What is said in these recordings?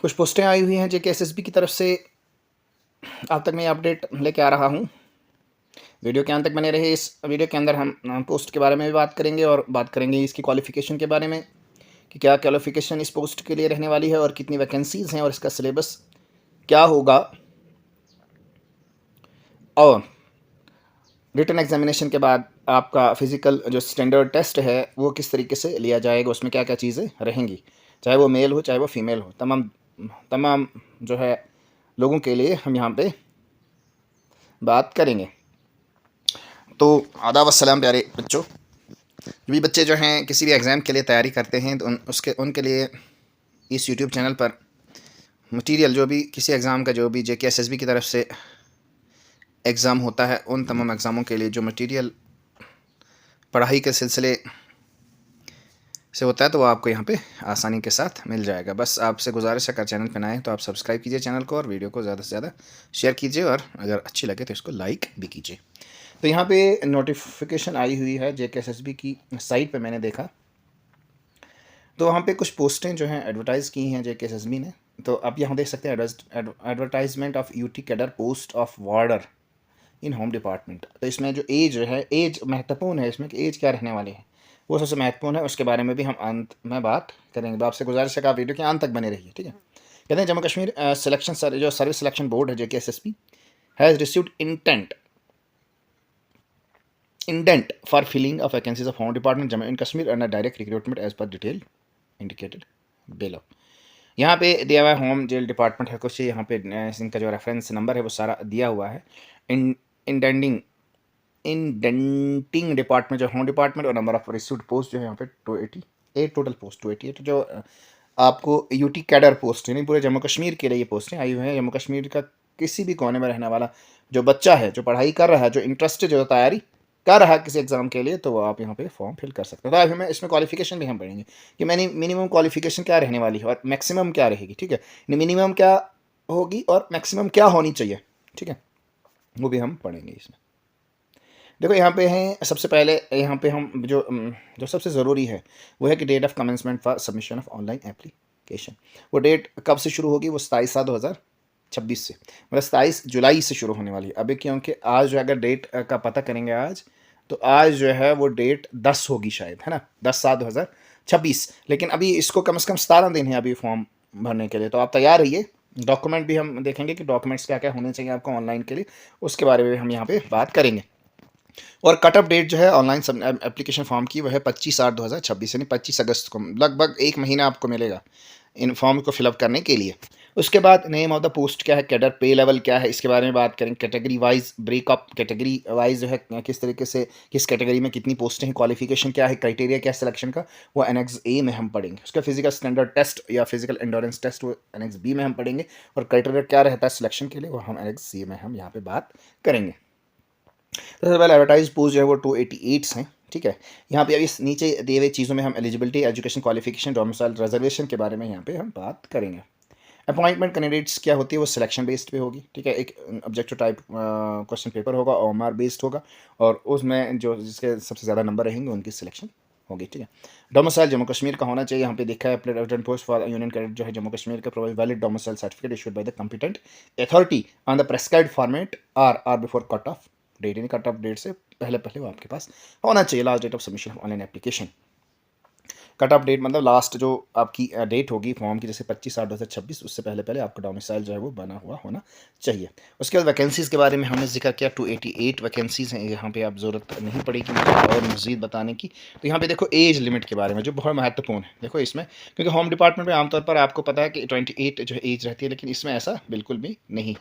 कुछ पोस्टें आई हुई हैं जो कि एसएसबी की तरफ से आप तक मैं अपडेट लेके आ रहा हूँ। वीडियो के अंत तक बने रहे। इस वीडियो के अंदर हम पोस्ट के बारे में भी बात करेंगे और बात करेंगे इसकी क्वालिफ़िकेशन के बारे में कि क्या क्वालिफ़िकेशन इस पोस्ट के लिए रहने वाली है और कितनी वैकेंसीज़ हैं और इसका सिलेबस क्या होगा, और रिटन एग्जामिनेशन के बाद आपका फ़िज़िकल जो स्टैंडर्ड टेस्ट है वो किस तरीके से लिया जाएगा, उसमें क्या क्या चीज़ें रहेंगी, चाहे वो मेल हो चाहे वो फीमेल हो, तमाम तमाम जो है लोगों के लिए हम यहाँ पे बात करेंगे। तो आदाब अस्सलाम प्यारे बच्चों। जो भी बच्चे जो हैं किसी भी एग्ज़ाम के लिए तैयारी करते हैं तो उनके लिए इस यूट्यूब चैनल पर मटेरियल जो भी किसी एग्ज़ाम का जो भी जेके एसएसबी की तरफ से एग्ज़ाम होता है उन तमाम एग्ज़ामों के लिए जो मटेरियल पढ़ाई के सिलसिले से होता है तो वो आपको यहाँ पे आसानी के साथ मिल जाएगा। बस आपसे गुजारिश है, अगर चैनल पर नए हैं तो आप सब्सक्राइब कीजिए चैनल को और वीडियो को ज़्यादा से ज़्यादा शेयर कीजिए और अगर अच्छी लगे तो इसको लाइक भी कीजिए। तो यहाँ पे नोटिफिकेशन आई हुई है जेकेएसएसबी की साइट पे, मैंने देखा तो वहाँ पे कुछ पोस्टें जो हैं एडवर्टाइज़ की हैं जेकेएसएसबी ने। तो आप यहाँ देख सकते हैं advertisement of UT cadre post of warder in home department. तो इसमें जो एज है, एज महत्वपूर्ण है इसमें कि एज क्या रहने वाली है वो सबसे महत्वपूर्ण है, उसके बारे में भी हम अंत में बात करेंगे। तो आपसे गुजारिश है कि आप वीडियो के अंत तक बने रहिए, ठीक है। कहते हैं जम्मू कश्मीर सिलेक्शन जो सर्विस सिलेक्शन बोर्ड है JKSSB has received indent for filling of vacancies of home department Jammu and Kashmir under direct recruitment as per detail indicated below. यहाँ पे दिया हुआ है होम जेल डिपार्टमेंट है कुछ, यहाँ पे इनका जो रेफरेंस नंबर है वो सारा दिया हुआ है। इंडेंटिंग डिपार्टमेंट जो होम डिपार्टमेंट और नंबर ऑफ रिसीव्ड पोस्ट जो है यहाँ पे 288 टोटल पोस्ट 288 जो आपको यूटी कैडर पोस्ट यानी पूरे जम्मू कश्मीर के लिए ये पोस्टें आई हुई हैं। जम्मू कश्मीर का किसी भी कोने में रहने वाला जो बच्चा है, जो पढ़ाई कर रहा है, जो इंटरेस्टेड, जो तैयारी कर रहा है किसी एग्जाम के लिए, तो वो आप यहाँ पे फॉर्म फिल कर सकते हो। तो अभी हमें इसमें क्वालिफिकेशन भी हम पढ़ेंगे कि मिनिमम क्वालिफिकेशन क्या रहने वाली है और मैक्सिमम क्या रहेगी, ठीक है। मिनिमम क्या होगी और मैक्सिमम क्या होनी चाहिए, ठीक है, वो भी हम पढ़ेंगे इसमें। देखो यहाँ पे हैं, सबसे पहले यहाँ पे हम जो सबसे ज़रूरी है वो है कि date of commencement for submission of online application. वो डेट कब से शुरू होगी? वो 27/7/2026 से, मतलब 27 जुलाई से शुरू होने वाली है। अभी क्योंकि आज जो अगर डेट का पता करेंगे आज, तो आज जो है वो डेट 10 होगी शायद, है ना, 10/7/2026। लेकिन अभी इसको कम से कम 17 दिन है अभी फॉर्म भरने के लिए। तो आप तैयार रहिए। डॉक्यूमेंट भी हम देखेंगे कि डॉक्यूमेंट्स क्या क्या होने चाहिए आपको ऑनलाइन के लिए, उसके बारे में हम यहाँ पे बात करेंगे। और कट ऑफ डेट जो है ऑनलाइन सब एप्लीकेशन फॉर्म की, वह है 25/8/2026 यानी 25 अगस्त को। लगभग एक महीना आपको मिलेगा इन फॉर्म को फिलअप करने के लिए। उसके बाद नेम ऑफ द पोस्ट क्या है, कैडर पे लेवल क्या है, इसके बारे में बात करेंगे। Category wise breakup, category wise जो है किस तरीके से किस कैटेगरी में कितनी पोस्टें हैं, क्वालिफिकेशन क्या है, क्राइटेरिया क्या है सिलेक्शन का, वो एनेक्स ए में हम पढ़ेंगे। उसका फिजिकल स्टैंडर्ड टेस्ट या फिजिकल एंडोरेंस टेस्ट वो एनेक्स बी में हम पढ़ेंगे। और क्राइटेरिया क्या रहता है सिलेक्शन के लिए वो हम एनेक्स सी में हम यहाँ पे बात करेंगे। तो सबसे पहले एडवर्टाइज पोस्ट जो है वो 288 हैं, ठीक है। यहाँ पे अभी नीचे दिए हुए चीज़ों में हम eligibility, education qualification, domicile, reservation के बारे में यहाँ पे हम बात करेंगे। अपॉइंटमेंट कैंडिडेट्स क्या होती है, वो सिलेक्शन बेस्ड पे होगी, ठीक है। एक ऑब्जेक्टिव टाइप क्वेश्चन पेपर होगा, ओएमआर बेस्ड होगा, और उसमें जो जिसके सबसे ज़्यादा नंबर रहेंगे उनकी सिलेक्शन होगी, ठीक है। डोमिसाइल जम्मू कश्मीर का होना चाहिए। यहाँ पे देखा है apply post for union cadet जो है जम्मू कश्मीर का, provide valid domicile certificate issued by the competent authority on the prescribed format or before cut off date, यानी कट ऑफ डेट से पहले पहले वो आपके पास होना चाहिए। Last date of submission of online application, cut off date मतलब लास्ट जो आपकी डेट होगी फॉर्म की, जैसे 25/8/2026, उससे पहले पहले आपका डोमिसाइल जो है वो बना हुआ होना चाहिए। उसके बाद वैकेंसीज़ के बारे में हमने जिक्र किया, 288 वैकेंसीज़ हैं। यहाँ पे आप ज़रूरत नहीं पड़ेगी और मज़ीद बताने की। तो यहाँ पे देखो एज लिमिट के बारे में जो बहुत महत्वपूर्ण है, देखो इसमें, क्योंकि होम डिपार्टमेंट में आमतौर पर आपको पता है कि 28 जो एज रहती है, लेकिन इसमें ऐसा बिल्कुल भी नहीं।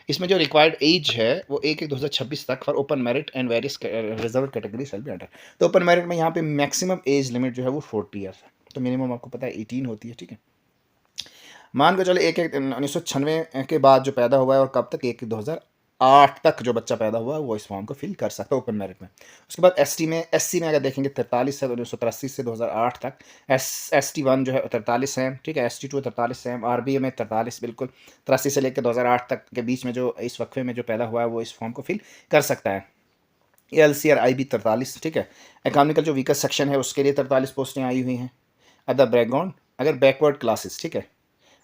इसमें जो रिक्वायर्ड एज है वो 1/1/2026 तक for open merit and various reserve category shall be under. तो ओपन मेरिट में यहाँ पे मैक्सिमम एज लिमिट जो है वो 40 ईयर्स है, तो मिनिमम आपको पता है 18 होती है, ठीक है। मान के चले 1996 के बाद जो पैदा हुआ है और कब तक, 1/2008 तक जो बच्चा पैदा हुआ है वो इस फॉर्म को फिल कर सकता है ओपन मेरिट में। उसके बाद एससी में अगर देखेंगे 43 है, 1983 से 2008 तक। ST1 जो है 43 है, ठीक है। ST2 43 है, RBA में 43, बिल्कुल 83 से लेकर 2008 तक के बीच में जो इस वक्फे में जो पैदा हुआ है वो इस फॉर्म को फिल कर सकता है। LC और IB 43, ठीक है। इकोनॉमिकल जो वीकर सेक्शन है उसके लिए 43 पोस्टें आई हुई हैं। अदर बैकग्राउंड, अगर बैकवर्ड क्लासेस, ठीक है,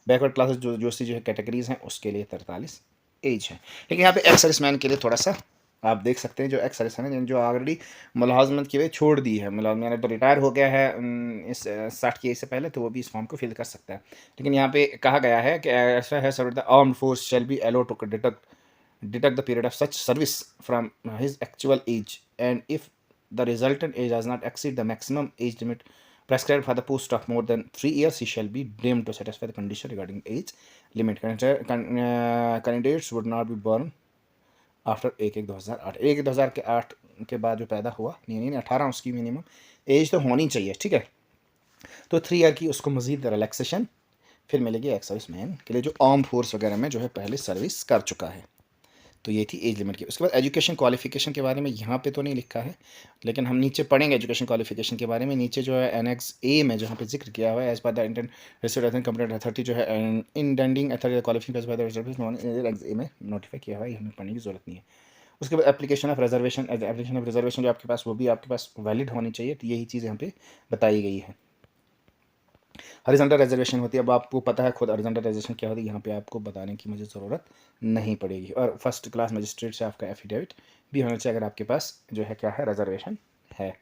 बैकवर्ड क्लासेस जो सी जो है कैटेगरीज हैं उसके लिए 43 एज है। लेकिन यहाँ पे एक्स सर्विसमैन के लिए थोड़ा सा आप देख सकते हैं, जो एक्स सर्विसमैन है जो ऑलरेडी मुलाजमत की वजह छोड़ दी है, मुलाजमत तो रिटायर हो गया है इस 60 की एज से पहले, तो वो भी इस फॉर्म को फिल कर सकता है। लेकिन यहाँ पे कहा गया है कि ऐसा है serve the armed force shall be allow to deduct the period of such service from his actual age, and if the resultant age does not exceed the maximum age limit prescribed for the post of more than 3 years, he shall be deemed to satisfy the condition regarding age limit. Candidates would not be born after 1/1/2008, 1/1/2008 के बाद जो पैदा हुआ, नहीं 18 उसकी minimum age तो होनी चाहिए, ठीक है। तो 3 ईयर की उसको मजीद रिलैक्सेशन फिर मिलेगी एक्स सर्विस मैन के लिए जो आर्म फोर्स वगैरह में जो है पहले सर्विस कर चुका है। तो ये थी एज लिमिट की। उसके बाद एजुकेशन क्वालिफिकेशन के बारे में यहाँ पे तो नहीं लिखा है, लेकिन हम नीचे पढ़ेंगे एजुकेशन क्वालिफिकेशन के बारे में। नीचे जो है एनेक्स ए में जहाँ पे जिक्र किया हुआ है, as per the Indian resident complete authority जो है इंडेंडिंग अथॉरिटी क्वालिफिकेशन ए में नोटिफाई किया हुआ है, हमें पढ़ने की जरूरत नहीं है। उसके बाद एप्लीकेशन ऑफ रिजर्वेशन जो आपके पास, वो भी आपके पास वैलिड होनी चाहिए। तो यही चीज़ यहाँ पे बताई गई है। हॉरिजॉन्टल रिजर्वेशन होती है, अब आपको पता है खुद हॉरिजॉन्टल रिजर्वेशन क्या होती है, यहाँ पे आपको बताने की मुझे ज़रूरत नहीं पड़ेगी। और फर्स्ट क्लास मजिस्ट्रेट से आपका एफिडेविट भी होना चाहिए अगर आपके पास जो है क्या है रिजर्वेशन है।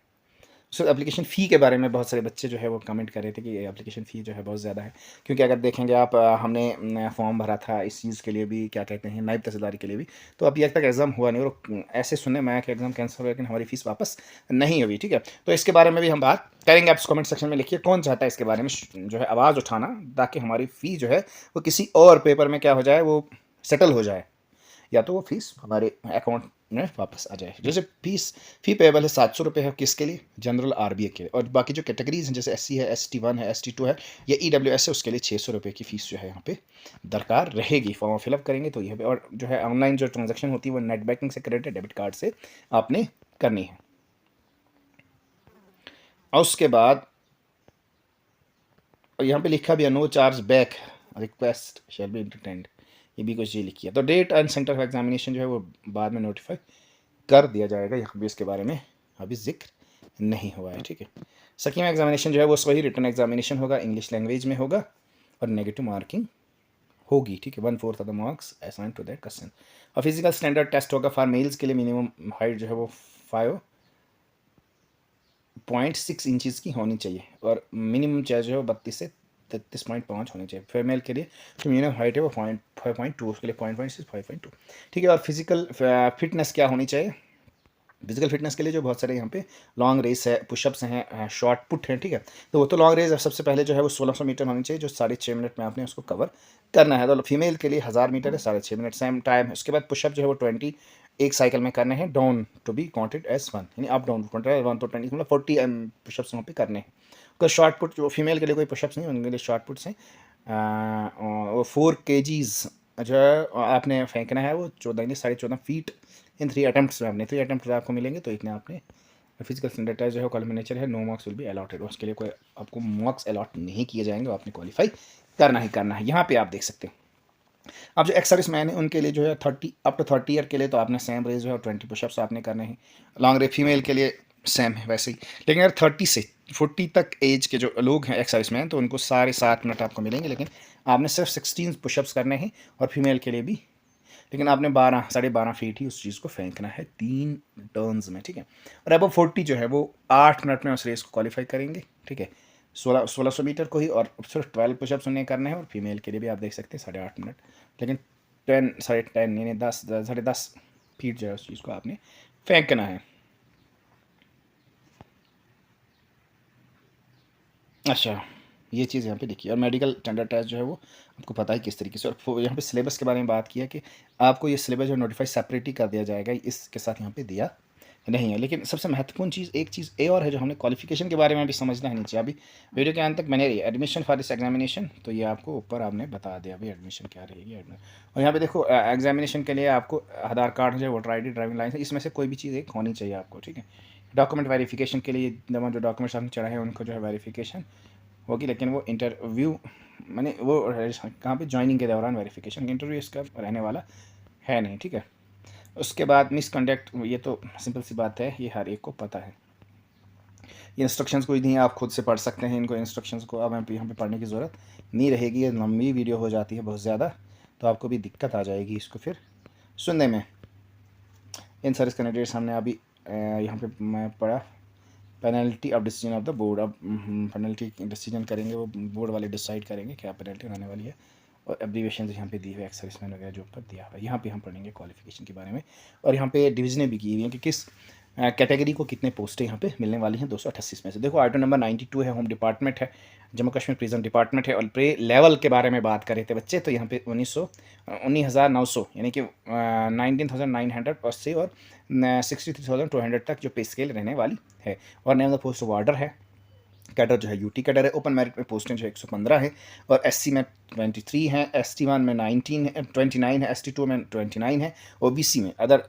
सो एप्लीकेशन फ़ी के बारे में बहुत सारे बच्चे जो है वो कमेंट कर रहे थे कि एप्लीकेशन फ़ी जो है बहुत ज़्यादा है, क्योंकि अगर देखेंगे आप हमने फॉर्म भरा था इस चीज़ के लिए भी, क्या कहते हैं, नायब तहसीलदारी के लिए भी, तो अभी तक एग्ज़ाम हुआ नहीं, और ऐसे सुनने में आया कि एग्ज़ाम कैंसिल हुआ, लेकिन हमारी फ़ीस वापस नहीं हुई, ठीक है। तो इसके बारे में भी हम बात करेंगे। आप कमेंट सेक्शन में लिखिए कौन चाहता है इसके बारे में जो है आवाज़ उठाना, ताकि हमारी फ़ी जो है वो किसी और पेपर में क्या हो जाए, वो सेटल हो जाए, या तो वो फीस हमारे अकाउंट में वापस आ जाए। जैसे फ़ी पेबल है 700 रुपये है किसके लिए, जनरल आरबीए के लिए, और बाकी जो कैटेगरीज हैं जैसे SC है, ST1 है, ST2 है, या EWS है, उसके लिए 600 रुपये की फ़ीस जो है यहाँ पे दरकार रहेगी। फॉर्म फिलअप करेंगे तो ये, और जो है ऑनलाइन जो ट्रांजेक्शन होती है वो नेट बैंकिंग से, क्रेडिट डेबिट कार्ड से आपने करनी है। और उसके बाद यहाँ पे लिखा भी है no charge back request shall be entertained, ये भी कुछ ये लिखी है। तो date and centre of examination जो है वो बाद में नोटिफाई कर दिया जाएगा, यहाँ भी इसके बारे में अभी जिक्र नहीं हुआ है, ठीक है। सकीम एग्जामिनेशन जो है वो वही रिटर्न एग्जामिनेशन होगा, इंग्लिश लैंग्वेज में होगा, और नेगेटिव मार्किंग होगी, ठीक है। 1/4 of the marks assign to that question. और फिजिकल स्टैंडर्ड टेस्ट होगा फॉर मेल्स के लिए, मिनिमम हाइट जो है वो 5.6 इंचज़ की होनी चाहिए, और मिनिमम चार्ज जो है वो 32 से 33.5 होनी चाहिए। फीमेल के लिए जो मिनिमम हाइट है वो 5.2, उसके लिए 0.6 5.2, ठीक है। और फिजिकल फिटनेस क्या होनी चाहिए, फिजिकल फिटनेस के लिए जो बहुत सारे यहाँ पे लॉन्ग रेस है, पुशअप्स हैं, शॉर्ट पुट हैं, ठीक है। तो वो तो लॉन्ग रेस सबसे पहले जो है वो 1600 मीटर होनी चाहिए, जो 6.5 मिनट में आपने उसको कवर करना है। तो फीमेल के लिए 1000 मीटर है, 6.5 मिनट सेम टाइम है। उसके बाद पुशअप जो है वो 20 एक साइकिल में करने हैं, down to be counted as 1, यानी अप डाउन 1 तो 20 मतलब 40 पुशअप्स वहाँ पे करने हैं। उसका शॉर्ट पुट जो फीमेल के लिए कोई पुशअप्स नहीं, उनके लिए शॉर्ट पुट्स हैं। वो 4 kgs जो आपने फेंकना है, वो 14.5 फीट इन 3 अटैम्प्ट्स में। आपने 3 अटैम्प्ट आपको मिलेंगे, तो इतने आपने फिजिकल स्टैंडर्ड टेस्ट जो है कॉलम नेचर है, no marks will be allotted, उसके लिए कोई आपको मार्क्स अलॉट नहीं किए जाएंगे, आपने क्वालिफाई करना ही करना है। यहाँ पे आप देख सकते हैं। अब जो एक्स सर्विस मैन है उनके लिए जो है 30 अप टू 30 ईयर के लिए तो आपने सेम रेस जो है 20 पुशअप्स आपने करने हैं। लॉन्ग रेस फीमेल के लिए सेम है वैसे ही, लेकिन अगर 30 से 40 तक एज के जो लोग हैं एक्स सर्विस मैन, तो उनको सारे 7 मिनट आपको मिलेंगे, लेकिन आपने सिर्फ 16 पुशअप्स करने हैं, और फीमेल के लिए भी, लेकिन आपने 12.5 फीट ही उस चीज़ को फेंकना है 3 टर्न्स में, ठीक है। और अब 40 जो है वो 8 मिनट में उस रेस को क्वालिफाई करेंगे, ठीक है। 1600 मीटर को ही, और सिर्फ 12 पुशअप्स उन्हें करने हैं। और फीमेल के लिए भी आप देख सकते हैं 8.5 मिनट, लेकिन 10 यानी 10 फीट जो है उस चीज़ को आपने फेंकना है। अच्छा, ये चीज़ यहाँ पे देखिए। और मेडिकल स्टैंडर्ड टेस्ट जो है वो आपको पता है किस तरीके से। और यहाँ पे सिलेबस के बारे में बात किया कि आपको ये सिलेबस जो नोटिफाई सेपरेट ही कर दिया जाएगा, इसके साथ यहाँ पे दिया नहीं है। लेकिन सबसे महत्वपूर्ण चीज़ एक चीज़ ए और है, जो हमने क्वालिफिकेशन के बारे में भी समझना है नीचे। अभी वीडियो के अंत तक बने रही एडमिशन फॉर दिस एग्जामिनेशन, तो ये आपको ऊपर आपने बता दिया अभी एडमिशन क्या रहेगी। और यहाँ पे देखो एग्जामिनेशन के लिए आपको आधार कार्ड है, वोटर ID, ड्राइविंग लाइसेंस, इसमें से कोई भी चीज़ एक होनी चाहिए आपको, ठीक है। डॉक्यूमेंट वेरिफिकेशन के लिए जो डॉक्यूमेंट्स आपने चढ़ाए हैं उनको जो है वेरिफिकेशन होगी, लेकिन वो इंटरव्यू मैंने वो कहाँ पे ज्वाइनिंग के दौरान वेरिफिकेशन, इंटरव्यू इसका रहने वाला है नहीं, ठीक है। उसके बाद मिसकंडक्ट, ये तो सिंपल सी बात है, ये हर एक को पता है। ये इंस्ट्रक्शंस कोई नहीं, आप खुद से पढ़ सकते हैं इनको इंस्ट्रक्शंस को। अब यहाँ पे पढ़ने की ज़रूरत नहीं रहेगी, ये लंबी वीडियो हो जाती है बहुत ज़्यादा, तो आपको भी दिक्कत आ जाएगी इसको फिर सुनने में। इन सर्विस कैंडिडेट्स हमने अभी यहाँ पे मैं पढ़ा penalty of decision of the board. अब पेनल्टी डिसीजन करेंगे, वो बोर्ड वाले डिसाइड करेंगे क्या पेनल्टी होने वाली है। और एब्रीवेशन यहाँ पे दी हुई है, एक्स सर्विसमैन वगैरह जो ऊपर दिया हुआ है। यहाँ पे हम पढ़ेंगे क्वालिफिकेशन के बारे में, और यहाँ पे डिवीजनें भी की हुई हैं कि किस कैटेगरी को कितने पोस्टें यहाँ पे मिलने वाली हैं 288 में से। देखो आइटम नंबर 92 है, होम डिपार्टमेंट है, जम्मू कश्मीर प्रिजन डिपार्टमेंट है। और पे लेवल के बारे में बात कर रहे थे बच्चे, तो यहाँ पे 19,900 यानी कि 19,980 और 63,200 तक जो पे स्केल रहने वाली है। और name of the post of order है। कैडर जो है यूटी कैडर है। ओपन मेरिट में पोस्टें जो है 115 है, और एससी में 23 हैं, ST1 में 29 है, ST2 में 29 है, OBC में अदर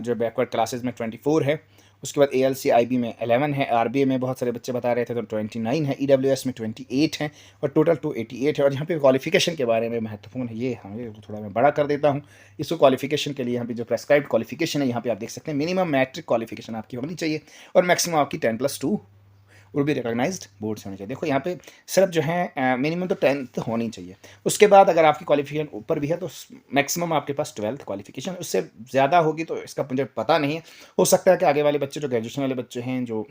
जो बैकवर्ड क्लासेस में 24 है। उसके बाद ALC IB में 11 है, RBA में बहुत सारे बच्चे बता रहे थे तो 29 है, EWS में 28 है, और टोटल 288 है। और यहाँ पे क्वालिफिकेशन के बारे में महत्वपूर्ण है ये, हमें तो थोड़ा मैं बड़ा कर देता हूँ इसको। क्वालिफिकेशन के लिए यहाँ पे जो प्रेस्क्राइब्ड क्वालिफिकेशन है यहाँ पे आप देख सकते हैं, मिनिमम मैट्रिक क्वालिफिकेशन आपकी होनी चाहिए, और मैक्सिमम आपकी 10+2 वो भी रिकॉग्नाइज्ड बोर्ड से होनी चाहिए। देखो यहाँ पे सिर्फ जो है मिनिमम तो 10th होनी चाहिए, उसके बाद अगर आपकी क्वालिफिकेशन ऊपर भी है तो मैक्सिमम आपके पास 12th क्वालिफिकेशन, उससे ज़्यादा होगी तो इसका मुझे पता नहीं है। हो सकता है कि आगे वाले बच्चे जो ग्रेजुएशन वाले बच्चे हैं, जो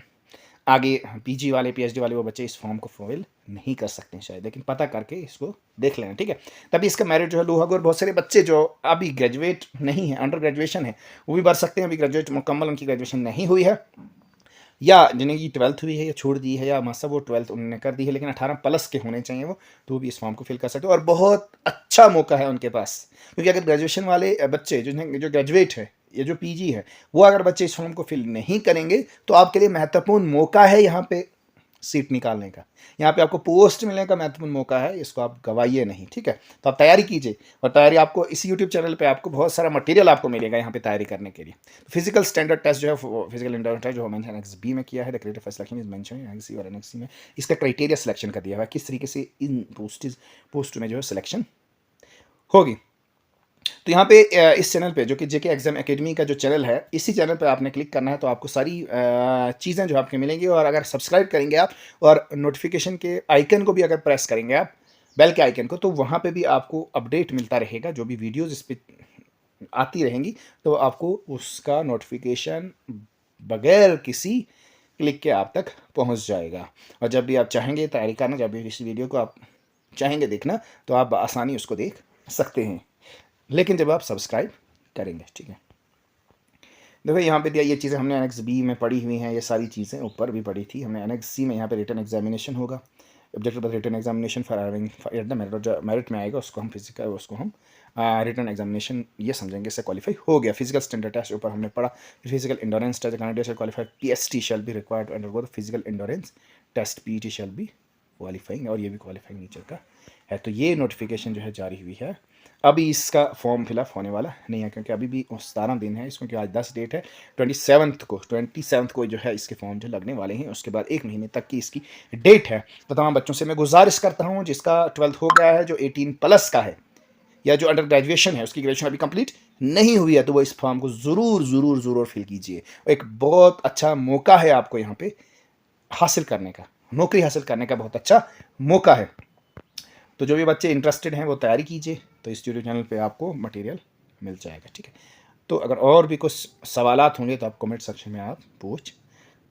आगे PG वाले PhD वाले वो बच्चे इस फॉर्म को फुलफिल नहीं कर सकते हैं शायद, लेकिन पता करके इसको देख लेना, ठीक है। तभी इसका मेरिट जो है लो होगा। और बहुत सारे बच्चे जो अभी ग्रेजुएट नहीं है, अंडर ग्रेजुएशन है, वो भी भर सकते हैं। अभी ग्रेजुएट मुकम्मल उनकी ग्रेजुएशन नहीं हुई है, या जिन्हें की 12th हुई है या छोड़ दी है, या मतलब वो 12th उन्होंने कर दी है लेकिन 18+ के होने चाहिए वो, तो भी इस फॉर्म को फिल कर सकते हो। और बहुत अच्छा मौका है उनके पास, क्योंकि अगर ग्रेजुएशन वाले बच्चे जो ग्रेजुएट है या जो PG है, वो अगर बच्चे इस फॉर्म को फिल नहीं करेंगे तो आपके लिए महत्वपूर्ण मौका है यहाँ पे सीट निकालने का, यहाँ पे आपको पोस्ट मिलने का महत्वपूर्ण मौका है, इसको आप गवाइए नहीं, ठीक है। तो आप तैयारी कीजिए, और तैयारी आपको इसी यूट्यूब चैनल पे आपको बहुत सारा मटेरियल आपको मिलेगा यहाँ पे तैयारी करने के लिए। तो फिजिकल स्टैंडर्ड टेस्ट जो है, फिजिकल इंटरव्यू टेस्ट जो मैंने NXB में किया है, the criteria for selection is mention NXC और NXC में इसका क्राइटेरिया सिलेक्शन कर दिया हुआ है, किस तरीके से इन पोस्ट में जो है सिलेक्शन होगी। तो यहाँ पे इस चैनल पे जो कि JK एग्जाम एकेडमी का जो चैनल है, इसी चैनल पे आपने क्लिक करना है, तो आपको सारी चीज़ें जो आपके मिलेंगी। और अगर सब्सक्राइब करेंगे आप, और नोटिफिकेशन के आइकन को भी अगर प्रेस करेंगे आप, बेल के आइकन को, तो वहाँ पे भी आपको अपडेट मिलता रहेगा। जो भी वीडियोज़ इस पर आती रहेंगी तो आपको उसका नोटिफिकेशन बगैर किसी क्लिक के आप तक पहुँच जाएगा। और जब भी आप चाहेंगे तैयारी करना, जब भी इस वीडियो को आप चाहेंगे देखना, तो आप आसानी उसको देख सकते हैं, लेकिन जब आप सब्सक्राइब करेंगे, ठीक है। देखो यहाँ पे दिया, ये चीज़ें हमने NXB में पढ़ी हुई हैं, ये सारी चीज़ें ऊपर भी पढ़ी थी हमने। NXC में यहाँ पे रिटन एग्जामिनेशन होगा, objective written examination for having at the merit, जो मेरिट में आएगा उसको हम फिजिकल, उसको हम रिटन एग्जामिनेशन ये समझेंगे, इससे क्वालिफाई हो गया। फिजिकल स्टैंडर्ड टेस्ट ऊपर हमने पढ़ा। Physical endurance test, candidate shall qualify PST shall be required to undergo the physical endurance test, PET shall be qualifying, और ये भी क्वालिफाइंग नेचर का है। तो ये नोटिफिकेशन जो है जारी हुई है। अभी इसका फॉर्म फिलअप होने वाला नहीं है, क्योंकि अभी भी 17 दिन है इसमें, क्योंकि आज 10 डेट है। 27 को जो है इसके फॉर्म जो लगने वाले हैं। उसके बाद 1 महीने तक की इसकी डेट है। तो तमाम बच्चों से मैं गुजारिश करता हूँ, जिसका 12th हो गया है, जो 18+ का है, या जो अंडर ग्रेजुएशन है, उसकी ग्रेजुएशन अभी कंप्लीट नहीं हुई है, तो वो इस फॉर्म को ज़रूर फिल कीजिए। एक बहुत अच्छा मौका है आपको यहाँ पे हासिल करने का, नौकरी हासिल करने का बहुत अच्छा मौका है। तो जो भी बच्चे इंटरेस्टेड हैं वो तैयारी कीजिए, तो इस यूट्यूब चैनल पे आपको मटेरियल मिल जाएगा, ठीक है। तो अगर और भी कुछ सवालात होंगे तो आप कमेंट सेक्शन में आप पूछ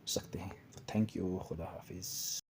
सकते हैं। थैंक यू, खुदा हाफिज़।